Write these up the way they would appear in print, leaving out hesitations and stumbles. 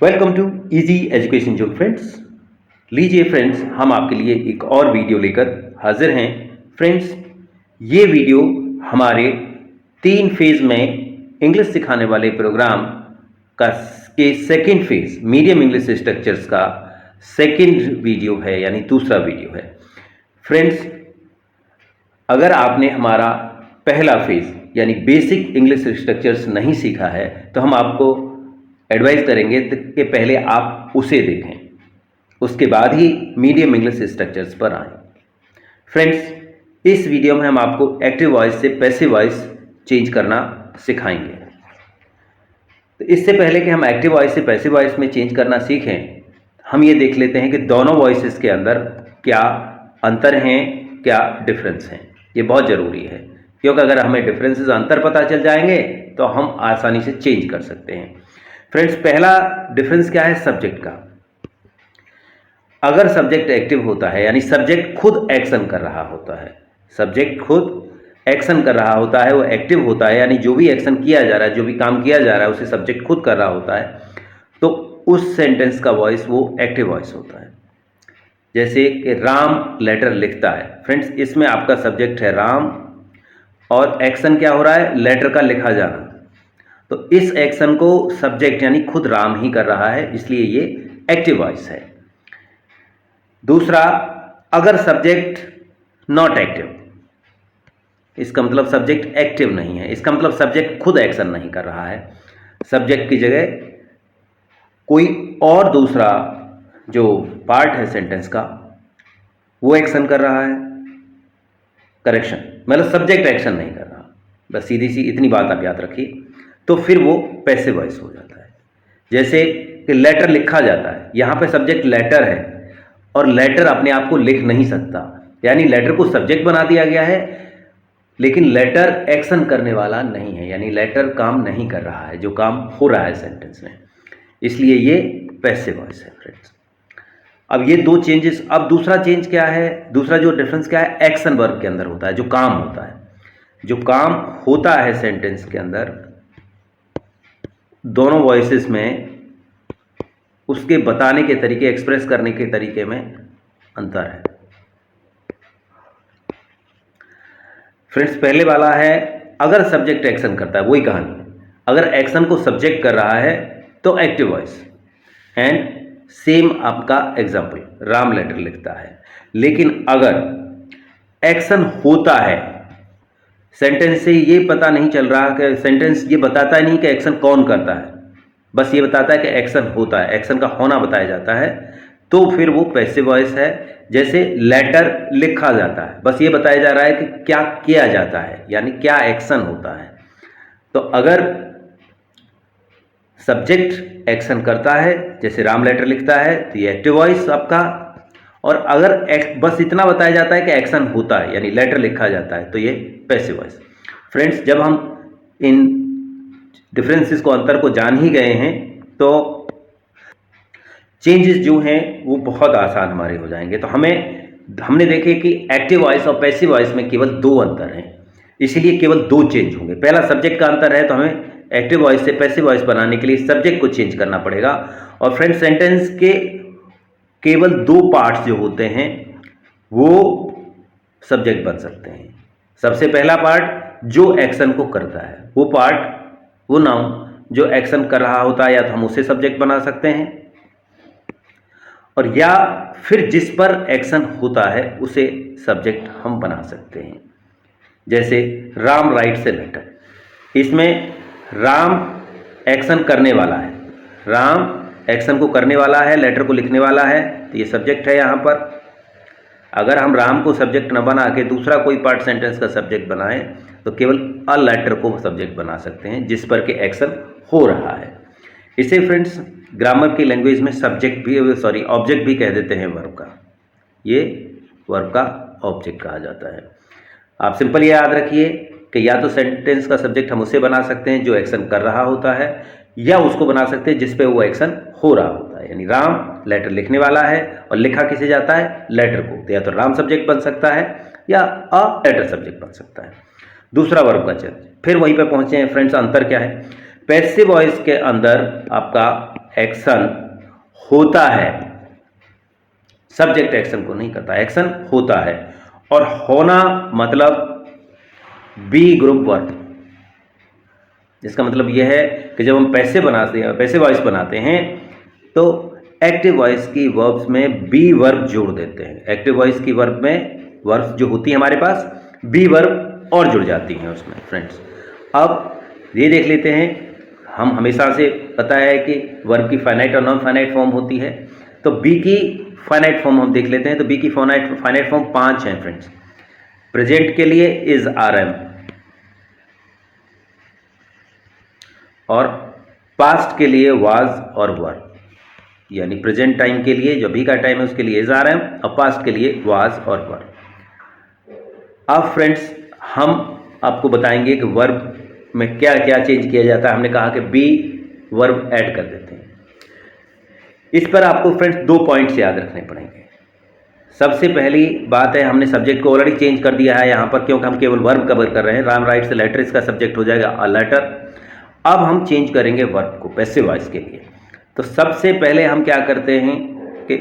Welcome to easy education zone friends. लीजिए friends, हम आपके लिए एक और वीडियो लेकर हाजिर हैं। फ्रेंड्स, ये वीडियो हमारे 3 फेज़ में इंग्लिश सिखाने वाले प्रोग्राम का के second phase medium English structures का सेकंड वीडियो है, यानी दूसरा वीडियो है। फ्रेंड्स, अगर आपने हमारा पहला फेज़ यानी बेसिक इंग्लिश स्ट्रक्चर्स नहीं सीखा है तो हम आपको एडवाइस करेंगे कि पहले आप उसे देखें, उसके बाद ही मीडियम इंग्लिश स्ट्रक्चर्स पर आएं। फ्रेंड्स, इस वीडियो में हम आपको एक्टिव वॉइस से पैसिव वॉइस चेंज करना सिखाएंगे। तो इससे पहले कि हम एक्टिव वॉइस से पैसिव वॉइस में चेंज करना सीखें, हम ये देख लेते हैं कि दोनों वॉइसेस के अंदर क्या अंतर हैं, क्या डिफरेंस हैं। ये बहुत ज़रूरी है, क्योंकि अगर हमें डिफरेंसेस अंतर पता चल जाएंगे तो हम आसानी से चेंज कर सकते हैं। फ्रेंड्स, पहला डिफरेंस क्या है? सब्जेक्ट का। अगर सब्जेक्ट एक्टिव होता है यानी सब्जेक्ट खुद एक्शन कर रहा होता है, सब्जेक्ट खुद एक्शन कर रहा होता है, वो एक्टिव होता है, यानी जो भी एक्शन किया जा रहा है, जो भी काम किया जा रहा है उसे सब्जेक्ट खुद कर रहा होता है, तो उस सेंटेंस का वॉइस वो एक्टिव वॉइस होता है। जैसे कि राम लेटर लिखता है। फ्रेंड्स, इसमें आपका सब्जेक्ट है राम और एक्शन क्या हो रहा है? लेटर का लिखा जाना। तो इस एक्शन को सब्जेक्ट यानी खुद राम ही कर रहा है, इसलिए ये एक्टिव वॉइस है। दूसरा, अगर सब्जेक्ट नॉट एक्टिव, इसका मतलब सब्जेक्ट एक्टिव नहीं है, इसका मतलब सब्जेक्ट खुद एक्शन नहीं कर रहा है, सब्जेक्ट की जगह कोई और दूसरा जो पार्ट है सेंटेंस का वो एक्शन कर रहा है। करेक्शन, मतलब सब्जेक्ट एक्शन नहीं कर रहा, बस सीधी सी इतनी बात आप याद रखिए। तो फिर वो पैसिव वॉइस हो जाता है। जैसे कि लेटर लिखा जाता है, यहाँ पे सब्जेक्ट लेटर है और लेटर अपने आप को लिख नहीं सकता, यानी लेटर को सब्जेक्ट बना दिया गया है, लेकिन लेटर एक्शन करने वाला नहीं है, यानी लेटर काम नहीं कर रहा है जो काम हो रहा है सेंटेंस में, इसलिए ये पैसिव वॉइस है। फ्रेंड्स, अब ये दो चेंजेस। अब दूसरा चेंज क्या है? दूसरा जो डिफरेंस क्या है? एक्शन वर्ब के अंदर होता है, जो काम होता है, जो काम होता है सेंटेंस के अंदर, दोनों वॉइसेस में उसके बताने के तरीके, एक्सप्रेस करने के तरीके में अंतर है। फ्रेंड्स, पहले वाला है अगर सब्जेक्ट एक्शन करता है, वही कहानी है। अगर एक्शन को सब्जेक्ट कर रहा है तो एक्टिव वॉइस। एंड सेम आपका एग्जाम्पल, राम लेटर लिखता है। लेकिन अगर एक्शन होता है, सेंटेंस से ये पता नहीं चल रहा कि सेंटेंस ये बताता नहीं कि एक्शन कौन करता है, बस ये बताता है कि एक्शन होता है, एक्शन का होना बताया जाता है, तो फिर वो पैसिव वॉइस है। जैसे लेटर लिखा जाता है, बस ये बताया जा रहा है कि क्या किया जाता है, यानी क्या एक्शन होता है। तो अगर सब्जेक्ट एक्शन करता है, जैसे राम लेटर लिखता है, तो ये एक्टिव वॉइस आपका। और अगर बस इतना बताया जाता है कि एक्शन होता है, यानी लेटर लिखा जाता है, तो ये पैसिव वॉइस। फ्रेंड्स, जब हम इन डिफरेंसेस को, अंतर को जान ही गए हैं, तो चेंजेस जो हैं वो बहुत आसान हमारे हो जाएंगे। तो हमने देखे कि एक्टिव वॉइस और पैसिव वॉइस में केवल 2 अंतर हैं, इसीलिए केवल 2 चेंज होंगे। पहला सब्जेक्ट का अंतर है, तो हमें एक्टिव वॉइस से पैसिव वॉइस बनाने के लिए सब्जेक्ट को चेंज करना पड़ेगा। और फ्रेंड्स, सेंटेंस के केवल 2 पार्ट्स जो होते हैं वो सब्जेक्ट बन सकते हैं। सबसे पहला पार्ट जो एक्शन को करता है, वो पार्ट, वो नाउन जो एक्शन कर रहा होता है, या तो हम उसे सब्जेक्ट बना सकते हैं, और या फिर जिस पर एक्शन होता है उसे सब्जेक्ट हम बना सकते हैं। जैसे राम राइट्स ए लेटर, इसमें राम एक्शन करने वाला है, राम एक्शन को करने वाला है, लेटर को लिखने वाला है, तो ये सब्जेक्ट है यहाँ पर। अगर हम राम को सब्जेक्ट न बना के दूसरा कोई पार्ट सेंटेंस का सब्जेक्ट बनाएं, तो केवल अ लेटर को सब्जेक्ट बना सकते हैं जिस पर के एक्शन हो रहा है। इसे फ्रेंड्स ग्रामर की लैंग्वेज में सब्जेक्ट भी, ऑब्जेक्ट भी कह देते हैं वर्ब का। ये वर्ब का ऑब्जेक्ट कहा जाता है। आप सिंपल ये याद रखिए कि या तो सेंटेंस का सब्जेक्ट हम उसे बना सकते हैं जो एक्शन कर रहा होता है, या उसको बना सकते हैं जिस पे वो एक्शन हो रहा होता है। यानी राम लेटर लिखने वाला है और लिखा किसे जाता है? लेटर को, तो या तो राम सब्जेक्ट बन सकता है या अ लेटर सब्जेक्ट बन सकता है। दूसरा वर्ब का चेंज, फिर वहीं पे पहुंचे हैं फ्रेंड्स। अंतर क्या है? पैसिव वॉइस के अंदर आपका एक्शन होता है, सब्जेक्ट एक्शन को नहीं करता, एक्शन होता है। और होना मतलब बी ग्रुप वर्ब। इसका मतलब यह है कि जब हम पैसे बनाते हैं, पैसे वॉइस बनाते हैं, तो एक्टिव वॉइस की वर्ब्स में बी वर्ब जोड़ देते हैं। एक्टिव वॉइस की वर्ब में वर्ब्स जो होती है हमारे पास, बी वर्ब और जुड़ जाती हैं उसमें फ्रेंड्स। अब ये देख लेते हैं, हम हमेशा से पता है कि वर्ब की फाइनाइट और नॉन फाइनाइट फॉर्म होती है, तो बी की फाइनाइट फॉर्म हम देख लेते हैं। तो बी की फाइनाइट फॉर्म 5 हैं फ्रेंड्स। प्रेजेंट के लिए इज आर एम, और पास्ट के लिए वाज और वर, यानी प्रेजेंट टाइम के लिए जो अभी का टाइम है उसके लिए इज आर एम, और पास्ट के लिए वाज और वर। अब फ्रेंड्स हम आपको बताएंगे कि वर्ब में क्या क्या चेंज किया जाता है। हमने कहा कि बी वर्ब ऐड कर देते हैं। इस पर आपको फ्रेंड्स 2 पॉइंट्स याद रखने पड़ेंगे। सबसे पहली बात है, हमने सब्जेक्ट को ऑलरेडी चेंज कर दिया है यहाँ पर, क्योंकि हम केवल वर्ब कवर कर रहे हैं। राम राइट्स अ लेटर, इसका सब्जेक्ट हो जाएगा अ लेटर। अब हम चेंज करेंगे वर्ब को पैसिव वॉइस के लिए। तो सबसे पहले हम क्या करते हैं कि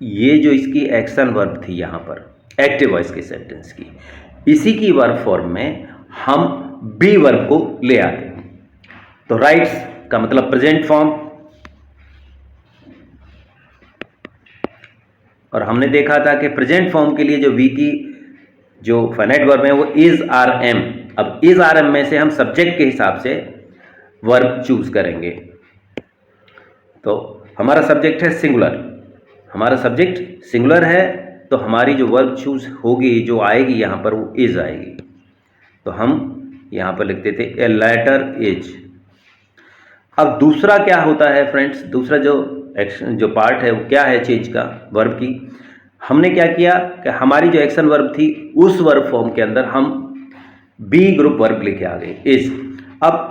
ये जो इसकी एक्शन वर्ब थी यहाँ पर एक्टिव वॉइस के सेंटेंस की, इसी की वर्ब फॉर्म में हम बी वर्ब को ले आते हैं। तो राइट्स का मतलब प्रेजेंट फॉर्म, और हमने देखा था कि प्रेजेंट फॉर्म के लिए जो वी की जो फाइनाइट वर्ब है वो इज आर एम। अब इज आर एम में से हम सब्जेक्ट के हिसाब से वर्ब चूज करेंगे। तो हमारा सब्जेक्ट है सिंगुलर, हमारा सब्जेक्ट सिंगुलर है, तो हमारी जो वर्ब चूज होगी, जो आएगी यहाँ पर, वो इज आएगी। तो हम यहाँ पर लिख देते ए लेटर इज। अब दूसरा क्या होता है फ्रेंड्स, दूसरा जो एक्शन जो पार्ट है वो क्या है चेंज का वर्ब की, हमने क्या किया कि हमारी जो एक्शन वर्ब थी उस वर्ब फॉर्म के अंदर हम बी ग्रुप वर्ब लेके आ गए इज। अब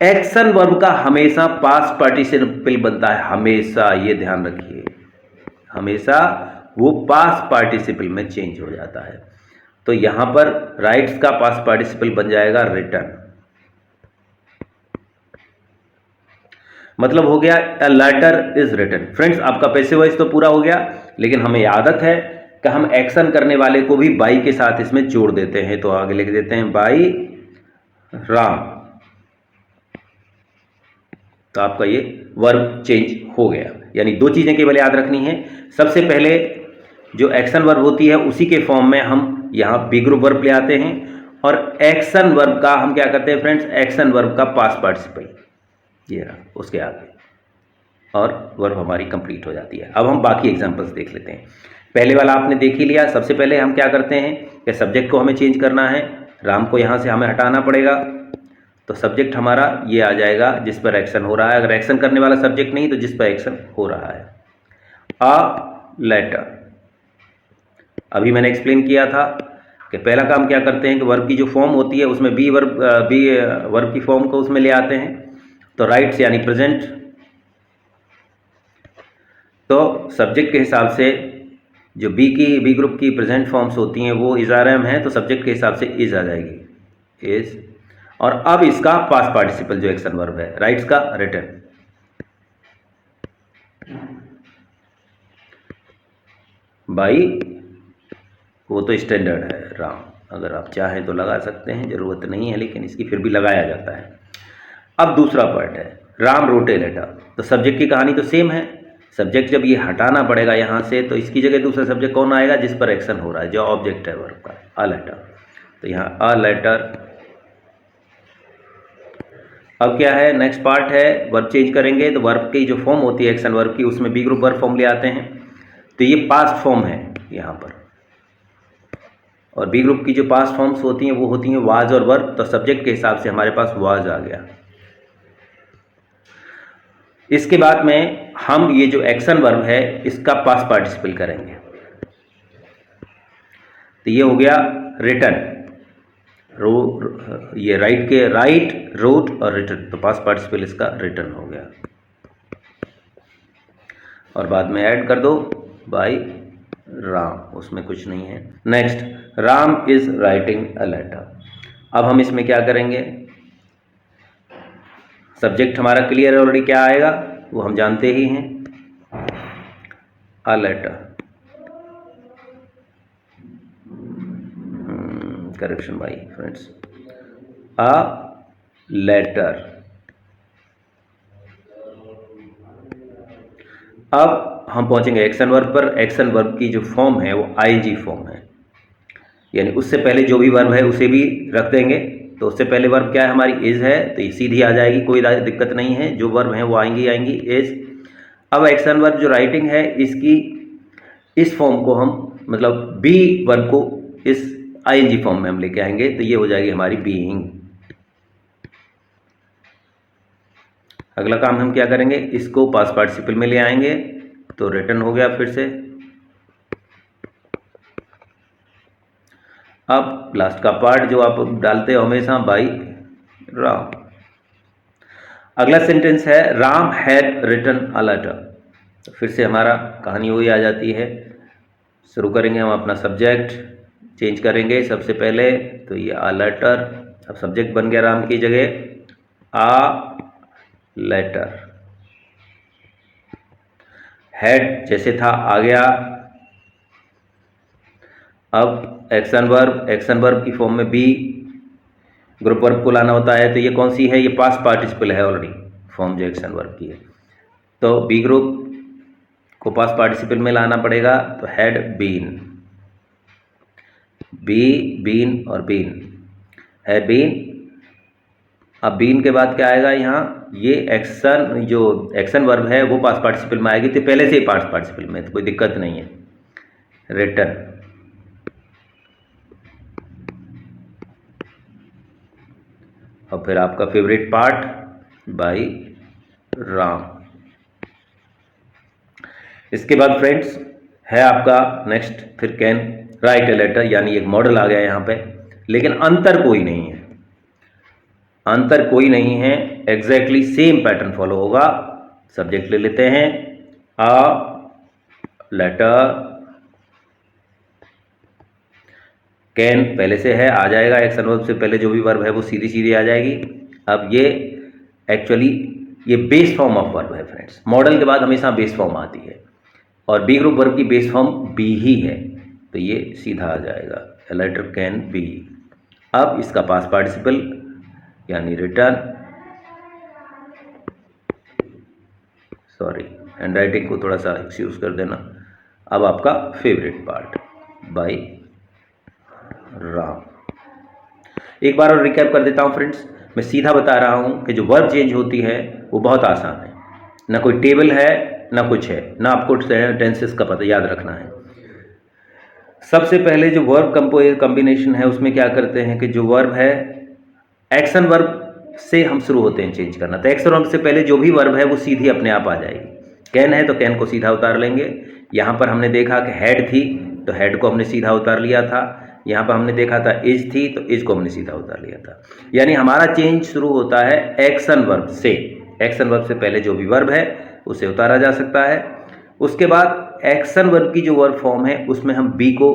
एक्शन वर्ब का हमेशा पास्ट पार्टिसिपल बनता है, हमेशा, ये ध्यान रखिए, हमेशा वो पास्ट पार्टिसिपल में चेंज हो जाता है। तो यहां पर राइट्स का पास्ट पार्टिसिपल बन जाएगा रिटर्न। मतलब हो गया a letter is written. Friends आपका पैसिव वॉइस तो पूरा हो गया, लेकिन हमें आदत है कि हम एक्शन करने वाले को भी बाई के साथ इसमें जोड़ देते हैं। तो आगे लिख देते हैं बाई राम। तो आपका ये वर्ब चेंज हो गया। यानी 2 चीजें केवल याद रखनी है। सबसे पहले जो एक्शन वर्ब होती है उसी के फॉर्म में हम यहाँ बी ग्रुप वर्ब ले आते हैं, और एक्शन वर्ब का हम क्या करते हैं फ्रेंड्स, एक्शन वर्ब का पास्ट पार्टिसिपल ये रहा उसके आगे, और वर्ब हमारी कंप्लीट हो जाती है। अब हम बाकी एग्जांपल्स देख लेते हैं। पहले वाला आपने देख ही लिया। सबसे पहले हम क्या करते हैं कि सब्जेक्ट को हमें चेंज करना है, राम को यहाँ से हमें हटाना पड़ेगा। तो सब्जेक्ट हमारा ये आ जाएगा जिस पर एक्शन हो रहा है। अगर एक्शन करने वाला सब्जेक्ट नहीं तो जिस पर एक्शन हो रहा है। अ लेटर, अभी मैंने एक्सप्लेन किया था कि पहला काम क्या करते हैं कि वर्ब की जो फॉर्म होती है उसमें बी वर्ब की फॉर्म को उसमें ले आते हैं। तो राइट्स यानी प्रेजेंट, तो सब्जेक्ट के हिसाब से जो बी ग्रुप की प्रेजेंट फॉर्म्स होती हैं वो इज आर एम है, तो सब्जेक्ट के हिसाब से इज आ जाएगी इज। और अब इसका पास्ट पार्टिसिपल जो एक्शन वर्ब है राइट्स का रिटर्न। बाई वो तो स्टैंडर्ड है राम, अगर आप चाहें तो लगा सकते हैं, जरूरत नहीं है, लेकिन इसकी फिर भी लगाया जाता है। अब दूसरा पार्ट है राम रोट ए लेटर। तो सब्जेक्ट की कहानी तो सेम है। सब्जेक्ट जब ये हटाना पड़ेगा यहाँ से, तो इसकी जगह दूसरा सब्जेक्ट कौन आएगा जिस पर एक्शन हो रहा है, जो ऑब्जेक्ट है वर्ब का, अ लेटर। तो यहाँ अ लेटर। अब क्या है, नेक्स्ट पार्ट है वर्ब चेंज करेंगे। तो वर्ब की जो फॉर्म होती है एक्शन वर्ब की, उसमें बी ग्रुप वर्ब फॉर्म ले आते हैं। तो ये पास्ट फॉर्म है यहाँ पर, और बी ग्रुप की जो पास्ट फॉर्म्स होती हैं वो होती हैं वाज और वर्ब। तो सब्जेक्ट के हिसाब से हमारे पास वाज आ गया। इसके बाद में हम ये जो एक्शन वर्ब है इसका पास्ट पार्टिसिपल करेंगे। तो ये हो गया रिटर्न, ये राइट के राइट, रोट और रिटर्न, तो पास्ट पार्टिसिपल इसका रिटर्न हो गया। और बाद में ऐड कर दो बाय राम, उसमें कुछ नहीं है। Next Ram is writing a letter. अब हम इसमें क्या करेंगे, सब्जेक्ट हमारा क्लियर है ऑलरेडी, क्या आएगा वो हम जानते ही हैं, अ लेटर। करेक्शन भाई फ्रेंड्स, अ लेटर। अब हम पहुंचेंगे एक्शन वर्ब पर। एक्शन वर्ब की जो फॉर्म है वो आईएनजी फॉर्म है, यानी उससे पहले जो भी वर्ब है उसे भी रख देंगे। तो उससे पहले वर्ब क्या है हमारी, इज है, तो ये सीधी आ जाएगी, कोई दिक्कत नहीं है, जो वर्ब है वो आएंगी इज। अब एक्शन वर्ब जो राइटिंग है इसकी इस फॉर्म को हम मतलब बी वर्ब को इस आईएनजी फॉर्म में हम लेके आएंगे, तो ये हो जाएगी हमारी बीइंग। अगला काम हम क्या करेंगे, इसको पास्ट पार्टिसिपल में ले आएंगे, तो रिटर्न हो गया फिर से। अब लास्ट का पार्ट जो आप डालते हो हमेशा, बाई राम। अगला सेंटेंस है Ram had written a letter. तो फिर से हमारा कहानी वही आ जाती है। शुरू करेंगे हम अपना सब्जेक्ट चेंज करेंगे सबसे पहले, तो ये अ लेटर। अब सब्जेक्ट बन गया राम की जगह अ लेटर। हैड जैसे था आ गया। अब एक्शन वर्ब की फॉर्म में बी ग्रुप वर्ब को लाना होता है, तो ये कौन सी है, ये पास्ट पार्टिसिपल है ऑलरेडी फॉर्म जो एक्शन वर्ब की है, तो बी ग्रुप को पास्ट पार्टिसिपल में लाना पड़ेगा, तो हैड बीन, बीन और बीन, हैड बीन। अब बीन के बाद क्या आएगा यहाँ, ये एक्शन जो एक्शन वर्ब है वो पास्ट पार्टिसिपल में आएगी, तो पहले से ही पास्ट पार्टिसिपल में, तो कोई दिक्कत नहीं है। रिटर्न, और फिर आपका फेवरेट पार्ट बाई राम। इसके बाद फ्रेंड्स है आपका नेक्स्ट फिर कैन राइट ए लेटर, यानी एक मॉडल आ गया यहाँ पे, लेकिन अंतर कोई नहीं है, अंतर कोई नहीं है, एग्जैक्टली सेम पैटर्न फॉलो होगा। सब्जेक्ट ले लेते हैं अ लेटर, कैन पहले से है आ जाएगा, एक्शन वर्ब से पहले जो भी वर्ब है वो सीधी सीधी आ जाएगी। अब ये एक्चुअली ये बेस फॉर्म ऑफ वर्ब है फ्रेंड्स, मॉडल के बाद हमेशा बेस फॉर्म आती है, और बी ग्रुप वर्ब की बेस फॉर्म बी ही है, तो ये सीधा आ जाएगा, ए लेटर कैन बी। अब इसका पास्ट पार्टिसिपल यानी रिटर्न, सॉरी हैंड राइटिंग को थोड़ा सा एक्सक्यूज कर देना। अब आपका फेवरेट पार्ट बाई राम। एक बार और रिकैप कर देता हूं फ्रेंड्स, मैं सीधा बता रहा हूं कि जो वर्ब चेंज होती है वो बहुत आसान है, ना कोई टेबल है ना कुछ है, ना आपको टेंसेस का पता याद रखना है। सबसे पहले जो वर्ब कॉम्बिनेशन है उसमें क्या करते हैं कि जो वर्ब है एक्शन वर्ब से हम शुरू होते हैं चेंज करना, तो एक्शन वर्ब से पहले जो भी वर्ब है वो सीधी अपने आप आ जाएगी। कैन है तो कैन को सीधा उतार लेंगे, यहाँ पर हमने देखा कि हैड थी तो हैड को हमने सीधा उतार लिया था, यहाँ पर हमने देखा था इज थी तो इज को हमने सीधा उतार लिया था। यानी हमारा चेंज शुरू होता है एक्शन वर्ब से, एक्शन वर्ब से पहले जो भी वर्ब है उसे उतारा जा सकता है। उसके बाद एक्शन वर्ब की जो वर्ब फॉर्म है उसमें हम बी को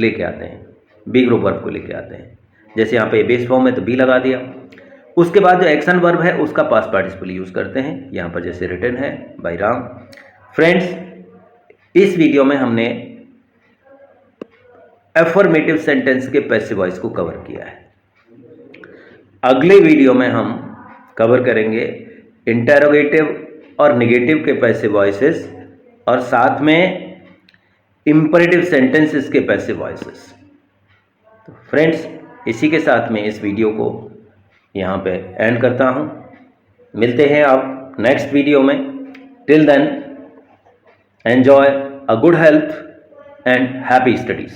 लेके आते हैं, बी ग्रुप वर्ब को लेके आते हैं, जैसे यहाँ पे बेस फॉर्म है तो बी लगा दिया। उसके बाद जो एक्शन वर्ब है उसका पास्ट पार्टिसिपल यूज करते हैं, यहाँ पर जैसे रिटर्न है बाय राम। फ्रेंड्स इस वीडियो में हमने एफर्मेटिव सेंटेंस के पैसिव वॉइस को कवर किया है। अगले वीडियो में हम कवर करेंगे इंटेरोगेटिव और नेगेटिव के पैसिव वॉइसेस, और साथ में इंपरेटिव सेंटेंसेस के पैसिव वॉइसेस। तो फ्रेंड्स इसी के साथ में इस वीडियो को यहाँ पे एंड करता हूँ, मिलते हैं अब नेक्स्ट वीडियो में। Till then enjoy a good health and happy studies.